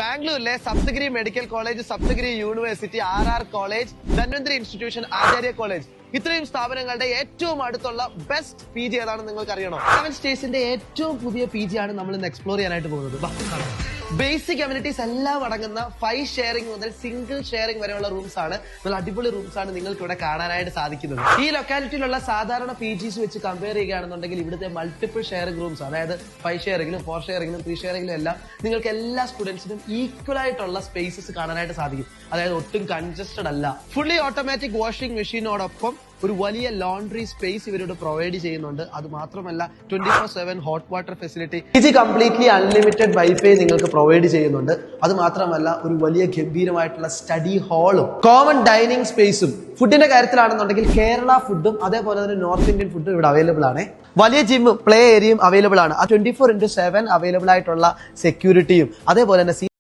ബാംഗ്ലൂരിലെ Sapthagiri medical college, Sapthagiri university, RR college, Dhanvantari institution, Acharya college, ഇത്രയും സ്ഥാപനങ്ങളുടെ ഏറ്റവും അടുത്തുള്ള ബെസ്റ്റ് PG ഏതാണെന്ന് നിങ്ങൾക്ക് അറിയണോ? 7 സ്റ്റേറ്റ്സിന്റെ ഏറ്റവും പുതിയ PG ആണ് നമ്മൾ ഇന്ന് എക്സ്പ്ലോർ ചെയ്യാനായിട്ട് പോകുന്നത്. ബേസിക് അമ്യൂണിറ്റീസ് എല്ലാം അടങ്ങുന്ന 5 ഷെയറിംഗ് മുതൽ സിംഗിൾ ഷെയറിംഗ് വരെയുള്ള റൂംസ് ആണ്. നല്ല അടിപൊളി റൂംസ് ആണ് നിങ്ങൾക്ക് ഇവിടെ കാണാനായിട്ട് സാധിക്കുന്നത്. ഈ ലൊക്കാലിറ്റിയിലുള്ള സാധാരണ PGs വെച്ച് കമ്പയർ ചെയ്യുകയാണെന്നുണ്ടെങ്കിൽ ഇവിടുത്തെ മൾട്ടിപ്പിൾ ഷെയറിംഗ് റൂംസ്, അതായത് 5 ഷെയറിംഗിലും 4 ഷെയറിംഗിലും 3 ഷെയറിംഗിലും എല്ലാം നിങ്ങൾക്ക് എല്ലാ സ്റ്റുഡൻസിനും ഈക്വൽ ആയിട്ടുള്ള സ്പേസസ് കാണാനായിട്ട് സാധിക്കും. അതായത് ഒട്ടും കൺജസ്റ്റഡ് അല്ല. ഫുള്ളി ഓട്ടോമാറ്റിക് വാഷിംഗ് മെഷീനോടൊപ്പം ഒരു വലിയ ലോണ്ടറി സ്പേസ് ഇവരോട് പ്രൊവൈഡ് ചെയ്യുന്നുണ്ട്. അത് മാത്രമല്ല 24/7 ഹോട്ട് വാട്ടർ ഫെസിലിറ്റി, ഇത് കംപ്ലീറ്റ്ലി അൺലിമിറ്റഡ് വൈഫൈ നിങ്ങൾക്ക് പ്രൊവൈഡ് ചെയ്യുന്നുണ്ട്. അത് മാത്രമല്ല ഒരു വലിയ ഗംഭീരമായിട്ടുള്ള സ്റ്റഡി ഹാളും കോമൺ ഡൈനിങ് സ്പേസും. ഫുഡിന്റെ കാര്യത്തിലാണെന്നുണ്ടെങ്കിൽ കേരള ഫുഡും അതേപോലെ തന്നെ നോർത്ത് ഇന്ത്യൻ ഫുഡും ഇവിടെ അവൈലബിൾ ആണ്. വലിയ ജിമ്മും പ്ലേ ഏരിയയും അവൈലബിൾ ആണ്. ആ 24/7 അവൈലബിൾ ആയിട്ടുള്ള സെക്യൂരിറ്റിയും അതേപോലെ തന്നെ